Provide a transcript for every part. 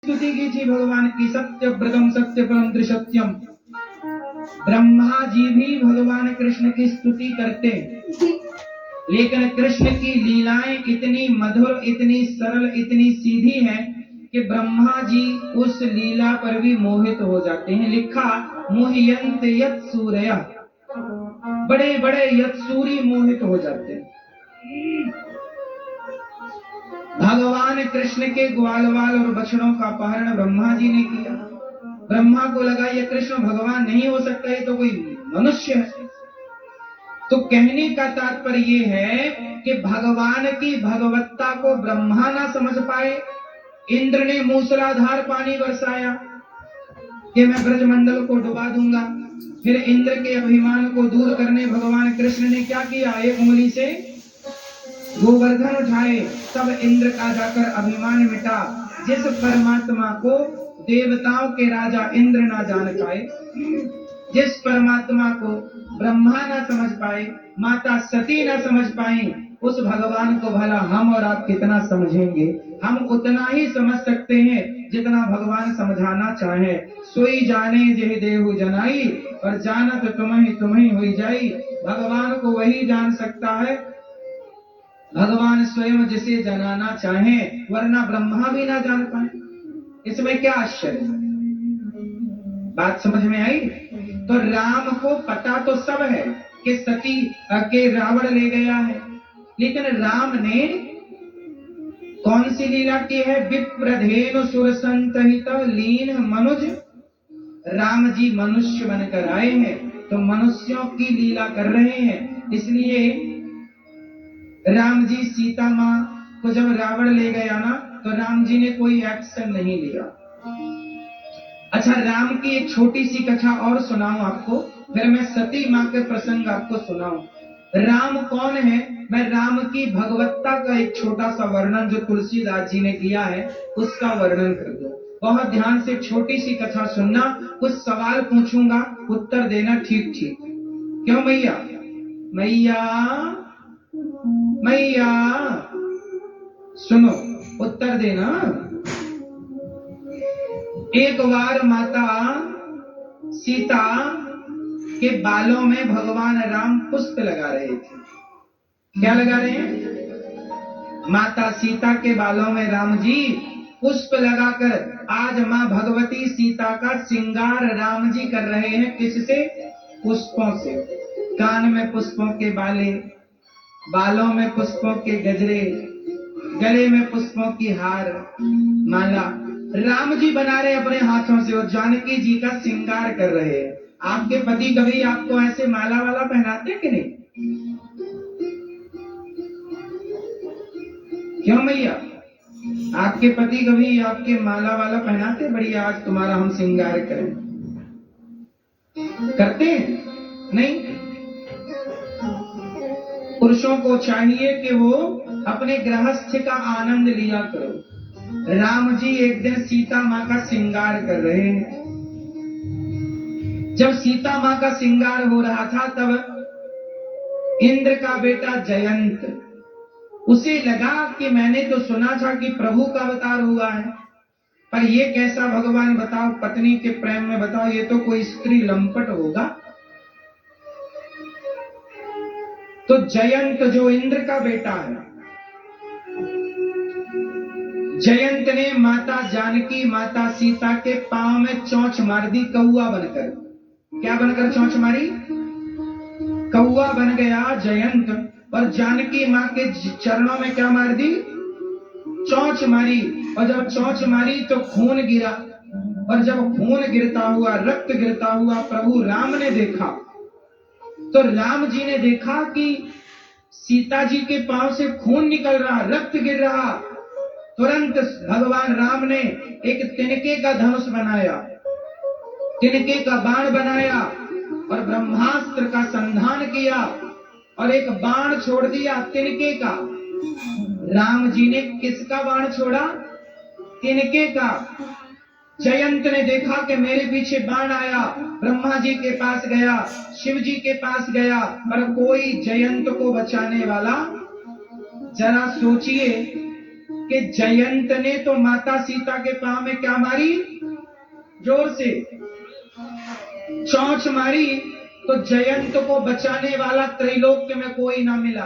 स्तुति की थी भगवान की, सत्य व्रतम सत्य परम त्रिसत्यम। ब्रह्मा जी भी भगवान कृष्ण की स्तुति करते, लेकिन कृष्ण की लीलाएं इतनी मधुर, इतनी सरल, इतनी सीधी हैं कि ब्रह्मा जी उस लीला पर भी मोहित हो जाते हैं। लिखा मोहयंत यत् सूर्य, बड़े बड़े यत्सूरी मोहित हो जाते हैं। भगवान कृष्ण के ग्वालवाल और बछड़ों का अपहरण ब्रह्मा जी ने किया। ब्रह्मा को लगा ये कृष्ण भगवान नहीं हो सकता, ये तो कोई मनुष्य है। तो कहने का तात्पर्य ये है कि भगवान की भगवत्ता को ब्रह्मा ना समझ पाए। इंद्र ने मूसलाधार पानी बरसाया कि मैं ब्रजमंडल को डुबा दूंगा। फिर इंद्र के अभिमान को दूर करने भगवान कृष्ण ने क्या किया, एक उंगली से गोवर्धन उठाए, तब इंद्र का जाकर अभिमान मिटा। जिस परमात्मा को देवताओं के राजा इंद्र ना जान पाए, जिस परमात्मा को ब्रह्मा ना समझ पाए, माता सती ना समझ पाए, उस भगवान को भला हम और आप कितना समझेंगे। हम उतना ही समझ सकते हैं जितना भगवान समझाना चाहे। सोई जाने जेहि देहु जनाई, और जानत तुम्हें हुई जाई। भगवान को वही जान सकता है भगवान स्वयं जिसे जनाना चाहे, वरना ब्रह्मा भी ना जान पाए। इसमें क्या आश्चर्य, बात समझ में आई? तो राम को पता तो सब है कि सती के रावण ले गया है, लेकिन राम ने कौन सी लीला की है? विप्रधेनु सुर संतहित लीन मनुज। राम जी मनुष्य बनकर आए हैं, तो मनुष्यों की लीला कर रहे हैं। इसलिए राम जी सीता मां को जब रावण ले गया ना, तो राम जी ने कोई एक्शन नहीं लिया। अच्छा, राम की एक छोटी सी कथा और सुनाऊं आपको, फिर मैं सती मां के प्रसंग आपको सुनाऊं। राम कौन है? मैं राम की भगवत्ता का एक छोटा सा वर्णन जो तुलसीदास जी ने किया है उसका वर्णन कर दो। बहुत ध्यान से छोटी सी कथा सुनना, कुछ सवाल पूछूंगा, उत्तर देना ठीक ठीक। क्यों मैया? मैया मैया सुनो, उत्तर देना। एक बार माता सीता के बालों में भगवान राम पुष्प लगा रहे थे। क्या लगा रहे हैं? माता सीता के बालों में राम जी पुष्प लगाकर आज मां भगवती सीता का श्रृंगार राम जी कर रहे हैं। किससे? पुष्पों से। कान में पुष्पों के बाले, बालों में पुष्पों के गजरे, गले में पुष्पों की हार माला राम जी बना रहे अपने हाथों से, और जानकी जी का श्रृंगार कर रहे हैं। आपके पति कभी आपको ऐसे माला वाला पहनाते कि नहीं? क्यों मैया? आपके पति कभी आपके माला वाला पहनाते? बड़ी आज तुम्हारा हम श्रृंगार करें, करते हैं? नहीं। पुरुषों को चाहिए कि वो अपने गृहस्थ का आनंद लिया करो। राम जी एक दिन सीता मां का श्रृंगार कर रहे हैं। जब सीता मां का श्रृंगार हो रहा था, तब इंद्र का बेटा जयंत, उसे लगा कि मैंने तो सुना था कि प्रभु का अवतार हुआ है, पर ये कैसा भगवान बताओ, पत्नी के प्रेम में बताओ, ये तो कोई स्त्री लंपट होगा। तो जयंत जो इंद्र का बेटा है, जयंत ने माता जानकी, माता सीता के पांव में चोंच मार दी, कौआ बनकर। क्या बनकर चोंच मारी? कौआ बन गया जयंत, और जानकी मां के चरणों में क्या मार दी? चोंच मारी। और जब चोंच मारी तो खून गिरा, और जब खून गिरता हुआ, रक्त गिरता हुआ प्रभु राम ने देखा, तो राम जी ने देखा कि सीता जी के पांव से खून निकल रहा, रक्त गिर रहा। तुरंत भगवान राम ने एक तिनके का धनुष बनाया, तिनके का बाण बनाया, और ब्रह्मास्त्र का संधान किया, और एक बाण छोड़ दिया तिनके का। राम जी ने किसका बाण छोड़ा? तिनके का। जयंत ने देखा कि मेरे पीछे बाण आया, ब्रह्मा जी के पास गया, शिव जी के पास गया, पर कोई जयंत को बचाने वाला। जरा सोचिए कि जयंत ने तो माता सीता के पांव में क्या मारी, जोर से चोंच मारी, तो जयंत को बचाने वाला त्रैलोक्य में कोई ना मिला।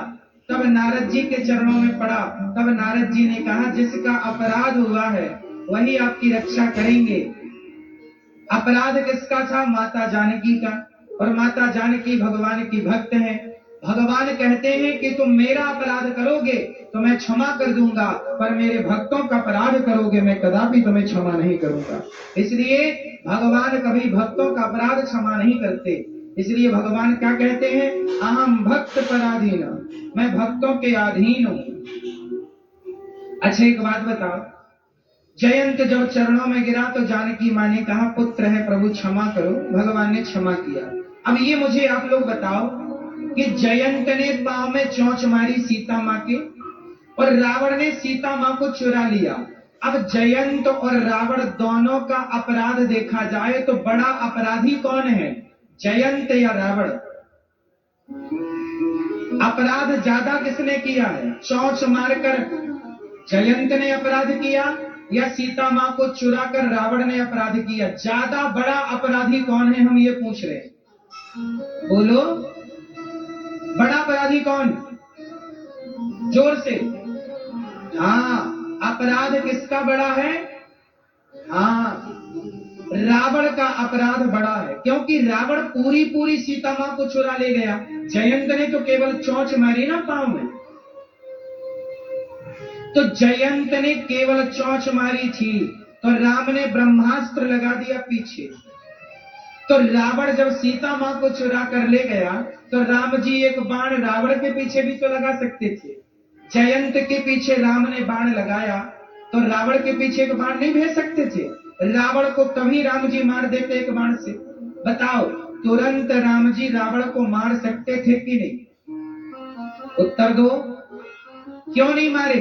तब नारद जी के चरणों में पड़ा। तब नारद जी ने कहा, जिसका अपराध हुआ है वही आपकी रक्षा करेंगे। अपराध किसका था? माता जानकी का। और माता जानकी भगवान की भक्त है। भगवान कहते हैं कि तुम मेरा अपराध करोगे तो मैं क्षमा कर दूंगा, पर मेरे भक्तों का अपराध करोगे मैं कदापि तुम्हें क्षमा नहीं करूंगा। इसलिए भगवान कभी भक्तों का अपराध क्षमा नहीं करते। इसलिए भगवान क्या कहते हैं? अहम भक्त पराधीन, मैं भक्तों के अधीन हूं। अच्छा एक बात बताओ, जयंत जब चरणों में गिरा तो जानकी माँ ने कहा, पुत्र है प्रभु क्षमा करो। भगवान ने क्षमा किया। अब ये मुझे आप लोग बताओ कि जयंत ने पांव में चोंच मारी सीता माँ के, और रावण ने सीता माँ को चुरा लिया। अब जयंत और रावण दोनों का अपराध देखा जाए तो बड़ा अपराधी कौन है, जयंत या रावण? अपराध ज्यादा किसने किया है? चोंच मारकर जयंत ने अपराध किया या सीता माँ को चुराकर रावण ने अपराध किया? ज्यादा बड़ा अपराधी कौन है, हम ये पूछ रहे हैं। बोलो, बड़ा अपराधी कौन? जोर से। हाँ, अपराध किसका बड़ा है? हाँ, रावण का अपराध बड़ा है, क्योंकि रावण पूरी पूरी सीता माँ को चुरा ले गया। जयंत ने तो केवल चोंच मारी ना पांव में। तो जयंत ने केवल चोंच मारी थी, तो राम ने ब्रह्मास्त्र लगा दिया पीछे। तो रावण जब सीता माँ को चुरा कर ले गया तो राम जी एक बाण रावण के पीछे भी तो लगा सकते थे। जयंत के पीछे राम ने बाण लगाया तो रावण के पीछे एक बाण नहीं भेज सकते थे? रावण को तभी राम जी मार देते एक बाण से। बताओ, तुरंत राम जी रावण को मार सकते थे कि नहीं? उत्तर दो, क्यों नहीं मारे?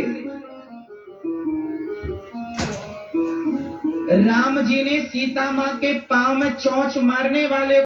राम जी ने सीता माँ के पांव में चोंच मारने वाले